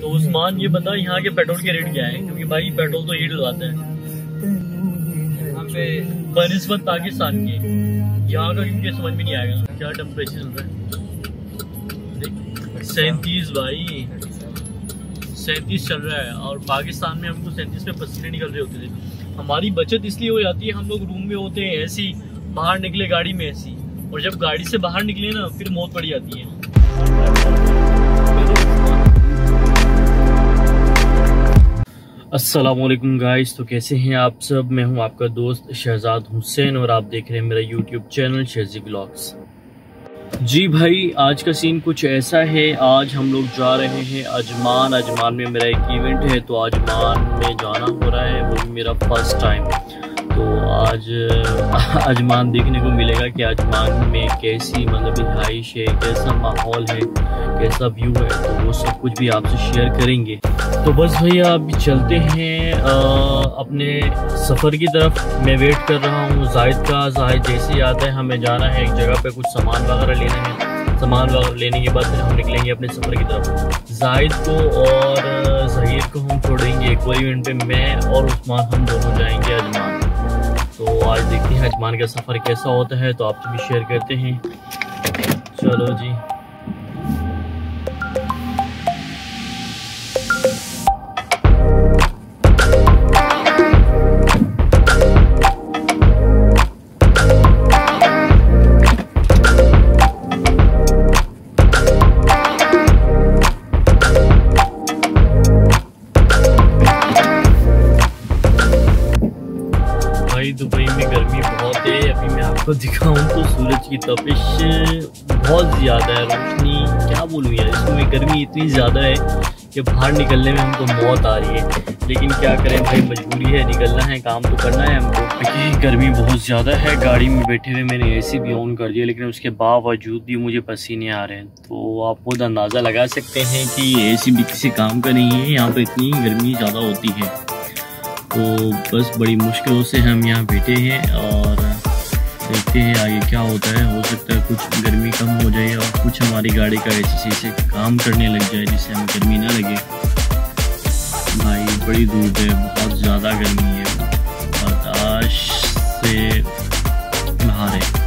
तो उस्मान ये बता यहाँ के पेट्रोल के रेट क्या है, क्योंकि भाई पेट्रोल तो ये डलवाता है यहाँ पे बनिस्बत पाकिस्तान की। यहाँ का क्योंकि समझ में नहीं आएगा क्या टेम्परेचर चल रहा है। 37 भाई, 37 चल रहा है। और पाकिस्तान में हमको 37 में पसीने निकल रहे होते थे। हमारी बचत इसलिए हो जाती है, हम लोग रूम में होते हैं ऐसी, बाहर निकले गाड़ी में ऐसी, और जब गाड़ी से बाहर निकले ना फिर मौत पड़ जाती है। अस्सलामुअलैकुम गाइस, तो कैसे हैं आप सब। मैं हूं आपका दोस्त शहजाद हुसैन और आप देख रहे हैं मेरा यूट्यूब चैनल शहजी ब्लॉग्स। जी भाई, आज का सीन कुछ ऐसा है। आज हम लोग जा रहे हैं अजमान। अजमान में मेरा एक इवेंट है, तो अजमान में जाना हो रहा है, वो भी मेरा फर्स्ट टाइम। तो आज अजमान देखने को मिलेगा कि अजमान में कैसी मतलब रिहाइश है, कैसा माहौल है, कैसा व्यू है, तो वो सब कुछ भी आपसे शेयर करेंगे। तो बस भैया अभी चलते हैं अपने सफ़र की तरफ। मैं वेट कर रहा हूँ जाहिद का। जाहिद जैसे ही आता है हमें जाना है एक जगह पे, कुछ सामान वगैरह लेने हैं। सामान वगैरह लेने के बाद फिर हम निकलेंगे अपने सफ़र की तरफ। जाहिद को और जहीर को हम छोड़ेंगे एक और इवेंट पे। मैं और उस्मान हम दोनों जाएंगे अजमान। तो आज देखते हैं अजमान का सफ़र कैसा होता है, तो आपसे भी शेयर करते हैं। चलो जी। दुबई में गर्मी बहुत है। अभी मैं आपको दिखाऊं तो सूरज की तपिश बहुत ज़्यादा है, रोशनी क्या बोलूँ यार, इसमें गर्मी इतनी ज़्यादा है कि बाहर निकलने में हमको मौत आ रही है। लेकिन क्या करें भाई, मजबूरी है, निकलना है, काम तो करना है हमको, क्योंकि गर्मी बहुत ज़्यादा है। गाड़ी में बैठे हुए मैंने एसी भी ऑन कर दिया, लेकिन उसके बावजूद भी मुझे पसीने आ रहे हैं। तो आप खुद अंदाज़ा लगा सकते हैं कि एसी भी किसी काम का नहीं है, यहाँ पर इतनी गर्मी ज़्यादा होती है। तो बस बड़ी मुश्किलों से हम यहाँ बैठे हैं और देखते हैं आगे क्या होता है। हो सकता है कुछ गर्मी कम हो जाए और कुछ हमारी गाड़ी का ऐसे से काम करने लग जाए जिससे हमें गर्मी ना लगे। भाई बड़ी धूप है, बहुत ज़्यादा गर्मी है, बर्दाश्त से बाहर है।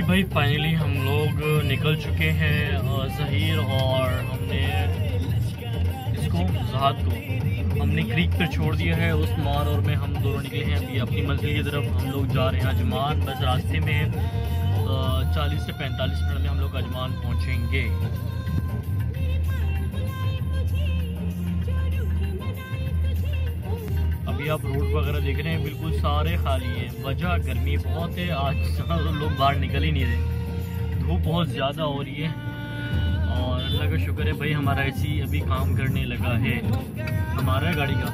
भाई फाइनली हम लोग निकल चुके हैं। जहीर और हमने इसको जहाद को हमने क्रीक पर छोड़ दिया है। उस्मान और मैं हम दोनों निकले हैं अभी अपनी मंजिल की तरफ। हम लोग जा रहे हैं अजमान। बस रास्ते में 40 से 45 मिनट में हम लोग अजमान पहुंचेंगे। अभी आप रोड वगैरह देख रहे हैं बिल्कुल सारे खाली हैं। वजह गर्मी बहुत है, आज लोग बाहर निकल ही नहीं रहे, धूप बहुत ज़्यादा हो रही है। और अल्लाह का शुक्र है भाई हमारा एसी अभी काम करने लगा है। हमारा गाड़ी का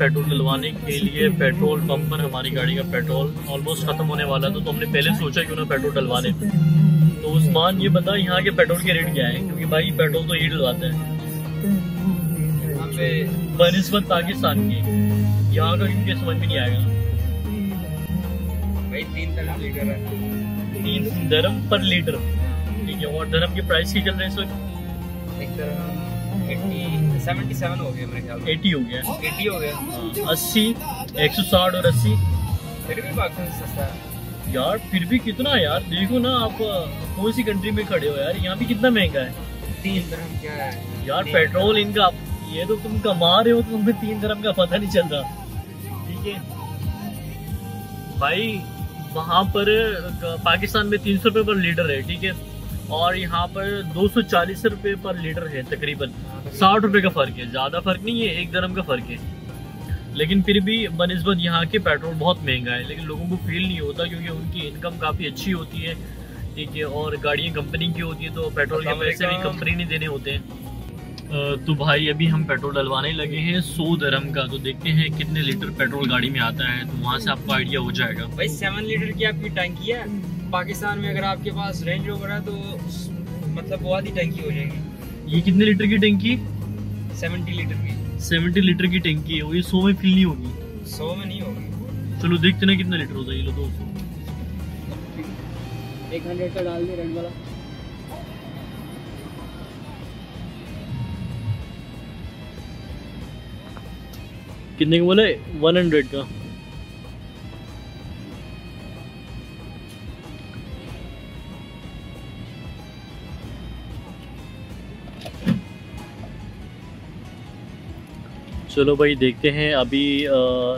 पेट्रोल डलवाने के लिए पेट्रोल पंप पर हमारी गाड़ी का पेट्रोल ऑलमोस्ट ख़त्म होने वाला था, तो हमने पहले सोचा क्यों ना पेट्रोल डलवा लें। तो उस्मान ये बता यहाँ के पेट्रोल के रेट क्या है, क्योंकि भाई पेट्रोल तो यही डलवाते हैं यहाँ पे बनिस्बत पाकिस्तान की, यहाँ का क्योंकि समझ में नहीं आएगा भाई 3 दरम लीटर है, 3 दरम पर लीटर, ठीक है। और दरम के प्राइस क्या चल रहे हैं इस वक्त? 77 हो गया मेरे ख्याल से, 80 हो गया, 80 हो गया, 80, 160 और 80, फिर भी पाकिस्तान से सस्ता है यार। फिर भी कितना यार, देखो ना आप कौन सी कंट्री में खड़े हो यार, यहाँ भी कितना महंगा है। 3 दरम क्या है यार पेट्रोल इनका, ये तो तुम कमा रहे हो तो तुम्हें 3 दरम का पता नहीं चल रहा, ठीक है भाई। वहाँ पर पाकिस्तान में 300 रुपये पर लीटर है, ठीक है, और यहाँ पर 240 रुपये पर लीटर है, तकरीबन 60 रुपये का फ़र्क है, ज़्यादा फ़र्क नहीं है, 1 दरम का फ़र्क है। लेकिन फिर भी बनिस्बत यहाँ के पेट्रोल बहुत महंगा है, लेकिन लोगों को फील नहीं होता क्योंकि उनकी इनकम काफ़ी अच्छी होती है, ठीक है, और गाड़ियाँ कंपनी की होती है, तो पेट्रोल के पैसे भी कंपनी नहीं देने होते हैं। तो भाई अभी हम पेट्रोल डलवाने लगे हैं 100 दरम का, तो देखते हैं कितने लीटर पेट्रोल गाड़ी में आता है, तो वहाँ से आपको आइडिया हो जाएगा। भाई 7 लीटर की आपकी टंकी है, पाकिस्तान में अगर आपके पास रेंज रोवर है तो मतलब बहुत ही टंकी हो जाएगी। ये कितने लीटर की टंकी? 70 लीटर की, 70 लीटर की टंकी है, वो ये 100 में फिल नहीं होगी, 100 में नहीं होगी। चलो देखते ना कितना लीटर होता है। ये लो 200, 100 का डाल दे रेंज वाला। कितने का बोले? 100 का। चलो भाई देखते हैं अभी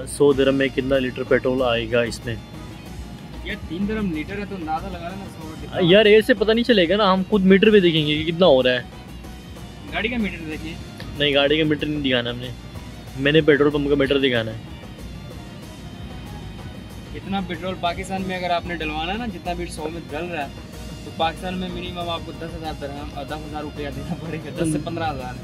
100 दरम में कितना लीटर पेट्रोल आएगा इसमें। यार 3 दरम लीटर है तो अंदाजा लगा लेना 100 यार ऐसे पता नहीं चलेगा ना, हम खुद मीटर पे देखेंगे कि कितना हो रहा है। गाड़ी का मीटर देखिए। नहीं, गाड़ी का मीटर नहीं दिखाना हमने, मैंने पेट्रोल पंप का मीटर दिखाना है। इतना पेट्रोल पाकिस्तान में अगर आपने डलवाना है ना, जितना भी 100 में डल रहा है, तो पाकिस्तान में मिनिमम आपको 10,000 दरहम और 10,000 रुपया देना पड़ेगा, 10 से 15,000।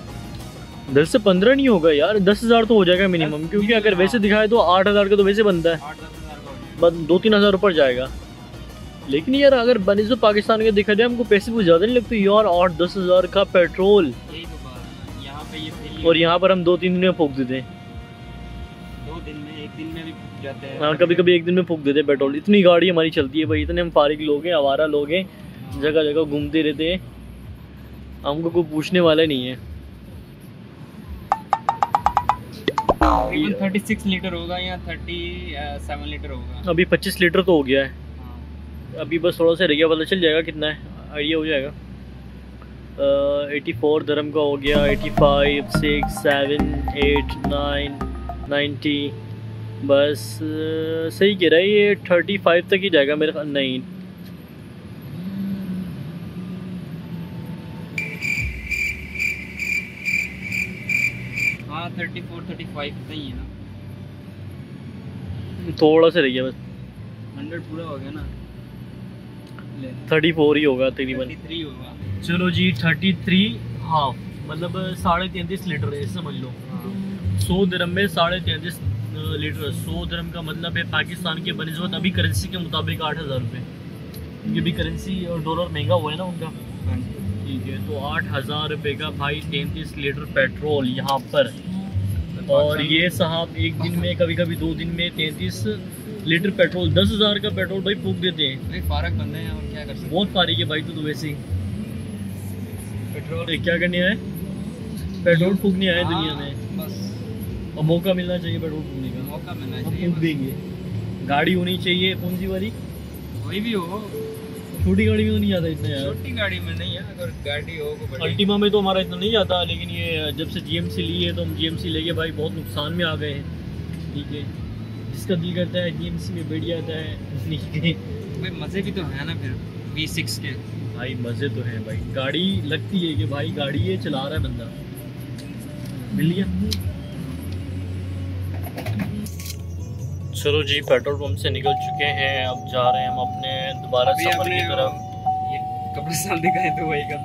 10 से 15 नहीं होगा यार, 10,000 तो हो जाएगा मिनिमम, क्योंकि अगर वैसे दिखाए तो 8,000 का तो वैसे बनता है, 8-10,000 का बस 2-3 हज़ार ऊपर जाएगा। लेकिन यार अगर बनिस्बत पाकिस्तान के देखा जाए हमको पैसे कुछ ज़्यादा नहीं लगते यार, 8-10 हज़ार का पेट्रोल, यही तो बात है। यहाँ पे ये और यहाँ पर हम 2-3 दिन में फूक देते हैं। 2 दिन में, 1 दिन में भी फूक जाते हैं। हाँ, कभी कभी 1 दिन में फूक देते हैं पेट्रोल। इतनी गाड़ी हमारी चलती है भाई, इतने हम फारिग लोग हैं, आवारा लोग हैं, जगह जगह घूमते रहते हैं, हमको कोई पूछने वाला नहीं है। 36 लीटर होगा या 37 लीटर होगा। अभी 25 लीटर तो हो गया है, अभी बस थोड़ा सा रह गया, पता चल जाएगा कितना है, आइडिया हो जाएगा। 84 दरम का हो गया, 85, 6, 7, 8, 9, 90, बस सही कह रहा है ये 35 तक ही जाएगा मेरे ख्याल। नहीं, हाँ 34-35 सही है ना, थोड़ा सा रह गया बस, 100 पूरा हो गया ना, 34 ही होगा तकरीबन। 33 होगा। चलो जी 33 हाफ, मतलब 33.5 लीटर है समझ लो। 100 दरम में 33.5 लीटर, 100 दरम का मतलब है पाकिस्तान के बनिस्बत अभी करेंसी के मुताबिक 8,000 रुपये, क्योंकि अभी करेंसी और डॉलर महंगा हुआ है ना उनका, ठीक है। तो 8,000 रुपये का भाई 33 लीटर पेट्रोल यहाँ पर, और ये साहब एक दिन में, कभी कभी 2 दिन में 33 लीटर पेट्रोल, 10,000 का पेट्रोल भाई फूक देते हैं। भाई फारक बंदे हैं और क्या कर सकते हैं। बहुत फारिग है भाई, तो वैसे ही पेट्रोल क्या करने आए, पेट्रोल फूकने आए दुनिया में, बस और मौका मिलना चाहिए पेट्रोल फूकने का, मौका मिलना हम चाहिए। फूक देंगे। गाड़ी होनी चाहिए कौन सी वाली, कोई भी हो, छोटी गाड़ी में तो नहीं आता इतना यार, छोटी गाड़ी में नहीं है, अगर गाड़ी हो को बड़ी। अल्टीमा में तो हमारा इतना नहीं आता, लेकिन ये जब से GMC ली है तो हम GMC लेके भाई बहुत नुकसान में आ गए हैं, ठीक है। जिसका दिल करता है GMC में बैठ जाता है, भाई मज़े भी तो है ना फिर V6 के। भाई मज़े तो हैं भाई, गाड़ी लगती है कि भाई गाड़ी ये चला रहा है बंदा, मिल गया। चलो जी पेट्रोल पंप से निकल चुके हैं, अब जा रहे हैं हम अपने दोबारा सफर की तरफ। ये कब्रिस्तान दिखाए तो वही का।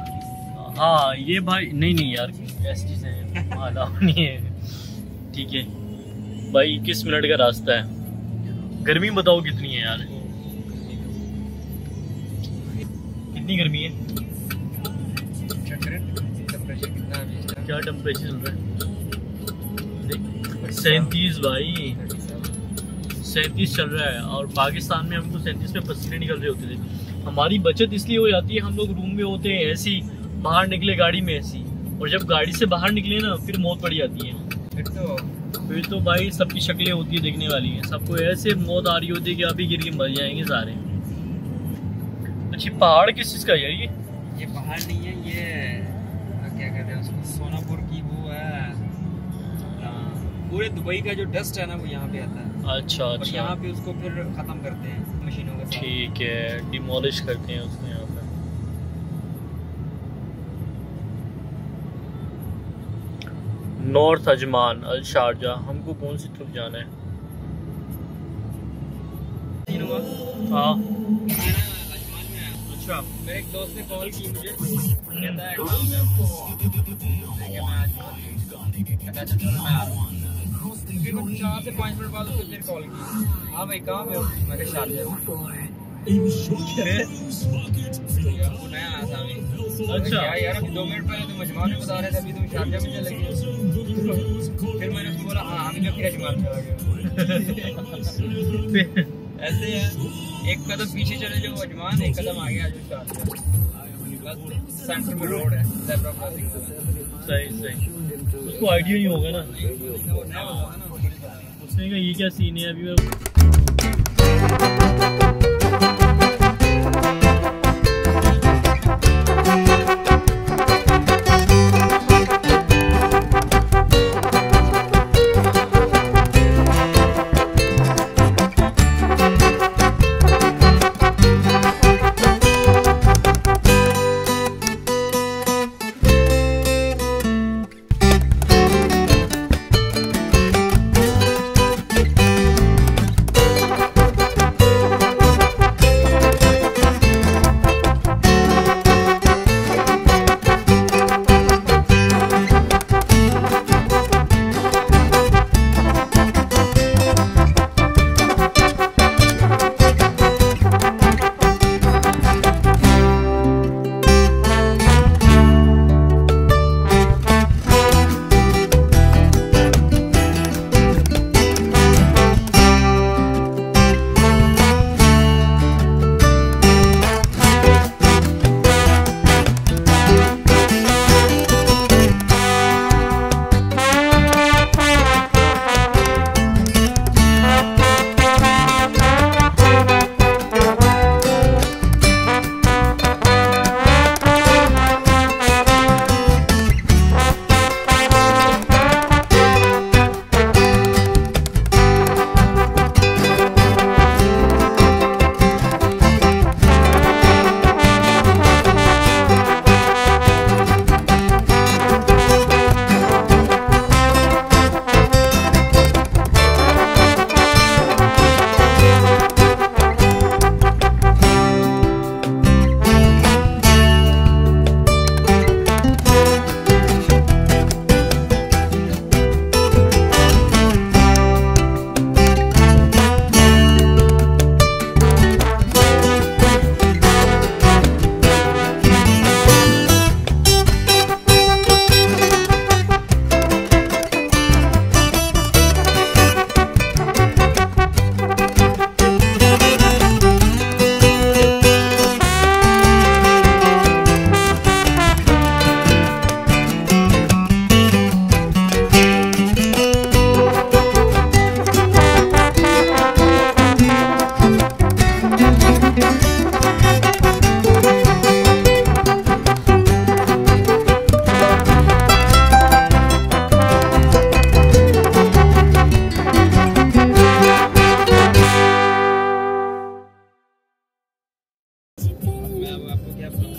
हाँ ये भाई नहीं यार ऐसी चीज़ें अलाउ नहीं है, ठीक है। भाई 21 मिनट का रास्ता है। गर्मी बताओ कितनी है यार, कितनी गर्मी है? क्या टेम्परेचर चल रहा है? 37 भाई, 37 चल रहा है। और पाकिस्तान में हमको 37 में पसीने निकल रहे होते थे। हमारी बचत इसलिए हो जाती है, हम लोग रूम में होते हैं ऐसी, बाहर निकले गाड़ी में ऐसी, और जब गाड़ी से बाहर निकले ना फिर मौत पड़ जाती है। फिर तो भाई सबकी शक्लें होती है देखने वाली है, सबको ऐसे मौत आ रही होती है कि अभी गिर के मर जाएंगे सारे। अच्छा पहाड़ किस चीज़ का है ये पहाड़ नहीं है, ये क्या कहते हैं उसको, सोनापुर की वो है, पूरे दुबई का जो डस्ट है ना वो यहाँ पे आता है। अच्छा और यहाँ पे उसको फिर खत्म करते हैं मशीनों के साथ। ठीक है, डिमोलिश करते हैं उसको यहाँ पे। नॉर्थ अजमान अल शारजा, हमको कौन सी तरफ जाना है? हाँ अच्छा, मेरे एक दोस्त ने कॉल की मुझे, कहता है फिर 4 से 5 मिनट बाद उसने फिर कॉल की, हाँ भाई कहाँ पे हो? मैं कहा शारजा। वो नया आया था अभी। अच्छा यार, अभी 2 मिनट पहले तुम अजमान में बता रहे थे, अभी तुम शारजा में चले गए। फिर मैंने उसको बोला हाँ हम फिर अजमान में आ गए। ऐसे है, एक कदम पीछे चले जाओ अजमान, एक कदम आगे आ जाओ शारजा। सेंटर में रोड है, सही सही। उसको आइडिया नहीं होगा ना, उसने कहा ये क्या सीन है अभी।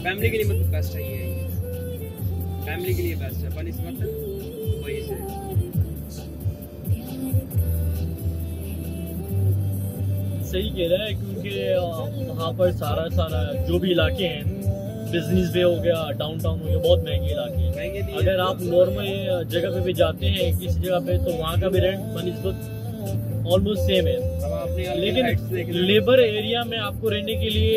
फैमिली के लिए मतलब बेस्ट है ये, फैमिली के लिए बेस्ट है बनस्पत वही से। सही कह रहा है, क्योंकि वहाँ पर सारा जो भी इलाके हैं, बिजनेस वे हो गया, डाउनटाउन हो गया, बहुत महंगे इलाके हैं। अगर आप नॉर्मल जगह पे भी जाते हैं किसी जगह पे, तो वहाँ का भी रेंट बनस्पत ऑलमोस्ट सेम है, लेकिन लेबर एरिया में आपको रहने के लिए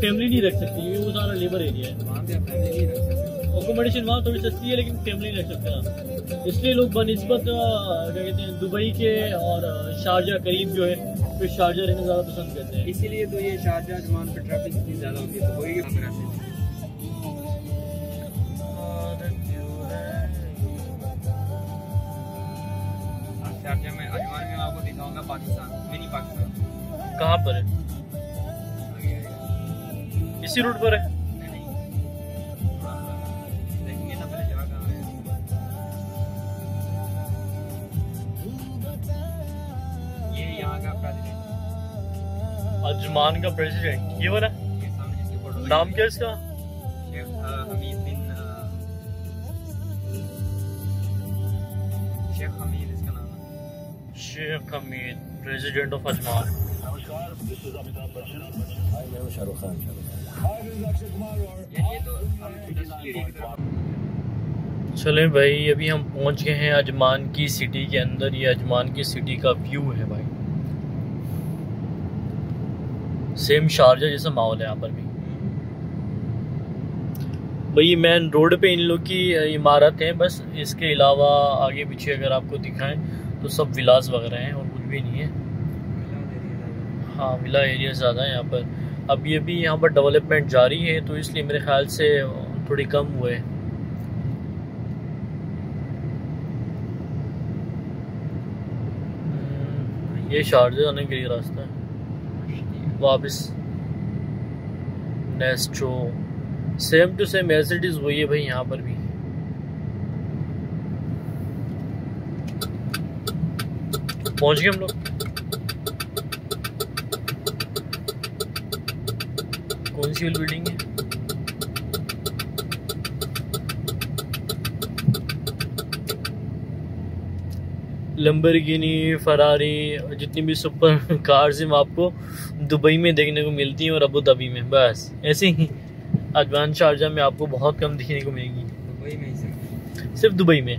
फैमिली नहीं रख सकती क्योंकि वो सारा लेबर एरिया है। वहाँ पे आप फैमिली नहीं रख सकते। अकोमोडेशन वहाँ थोड़ी सस्ती है लेकिन फैमिली नहीं रख सकते ना, इसलिए लोग बनिस्बत क्या कहते हैं दुबई के और शारजा करीब जो है फिर शारजा रहना ज़्यादा पसंद करते हैं। इसीलिए तो ये शारजा अजमान पे ट्रैफिक इतनी ज़्यादा होती है, तो वही हम रहते हैं। शारजा में अजमान में आपको दिखाऊंगा पाकिस्तान, मिनी पाकिस्तान। कहाँ पर है? इसी रूट पर है? देखेंगे ना पहले जगह कहाँ है। ये यहाँ का प्रेसिडेंट, अजमान का प्रेसिडेंट ये वाला? ये सामने जिसकी फोटो, नाम क्या है इसका? शेख हमीद बिन शेख हमीद इसका नाम है। Sheikh Hamid, president of Ajman. Shahrukh Khan. ये तो इंडस्ट्री एरिया की तरफ। चलें भाई, अभी हम पहुंच गए हैं अजमान की सिटी के अंदर। ये अजमान की सिटी का व्यू है भाई, सेम शारजा जैसा माहौल है यहाँ पर भी भाई। मेन रोड पे इन लोग की इमारत है बस, इसके अलावा आगे पीछे अगर आपको दिखाएं तो सब विलास वगैरह हैं और कुछ भी नहीं है। हाँ, विला एरिया ज़्यादा है यहाँ पर। अभी अभी यहाँ पर डेवलपमेंट जारी है तो इसलिए मेरे ख्याल से थोड़ी कम हुए। ये शारजा जाने के लिए रास्ता है वापस। नेस्ट्रो same to same as it is वही है भाई यहाँ पर भी। पहुंच गए हम लोग। कौन सी बिल्डिंग है? लंबरगिनी, फरारी, जितनी भी सुपर कार्स हैं आपको दुबई में देखने को मिलती हैं और अबू धाबी में। बस ऐसे ही अजमान शारजा में आपको बहुत कम दिखने को मिलेगी। दुबई में ही सिर्फ दुबई में।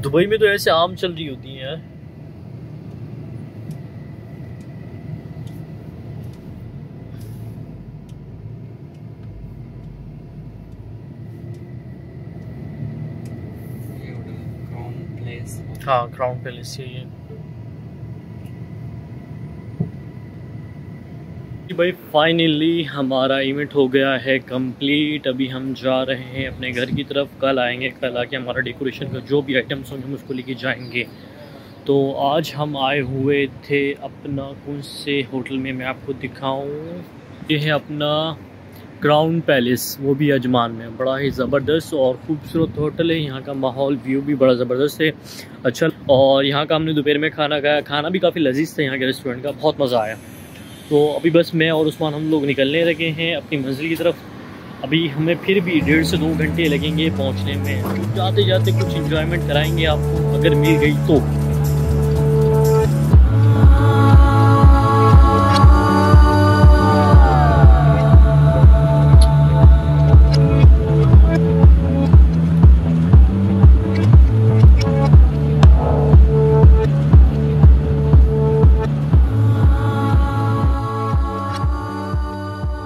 दुबई में तो ऐसे आम चल रही होती हैं यार। हाँ, क्राउन पैलेस यही है भाई। फाइनली हमारा इवेंट हो गया है कंप्लीट। अभी हम जा रहे हैं अपने घर की तरफ। कल आएंगे, कल आके हमारा डेकोरेशन का जो भी आइटम्स होंगे हम उसको लेके जाएंगे। तो आज हम आए हुए थे अपना कौन से होटल में मैं आपको दिखाऊं। ये है अपना क्राउन पैलेस, वो भी अजमान में। बड़ा ही ज़बरदस्त और ख़ूबसूरत होटल है। यहाँ का माहौल व्यू भी बड़ा ज़बरदस्त है, अच्छा। और यहाँ का हमने दोपहर में खाना खाया, खाना भी काफ़ी लजीज था यहाँ के रेस्टोरेंट का, बहुत मज़ा आया। तो अभी बस मैं और उस्मान हम लोग निकलने लगे हैं अपनी मंजिल की तरफ। अभी हमें फिर भी 1.5 से 2 घंटे लगेंगे पहुँचने में। जाते जाते कुछ इंजॉयमेंट कराएँगे आपको अगर मिल गई तो।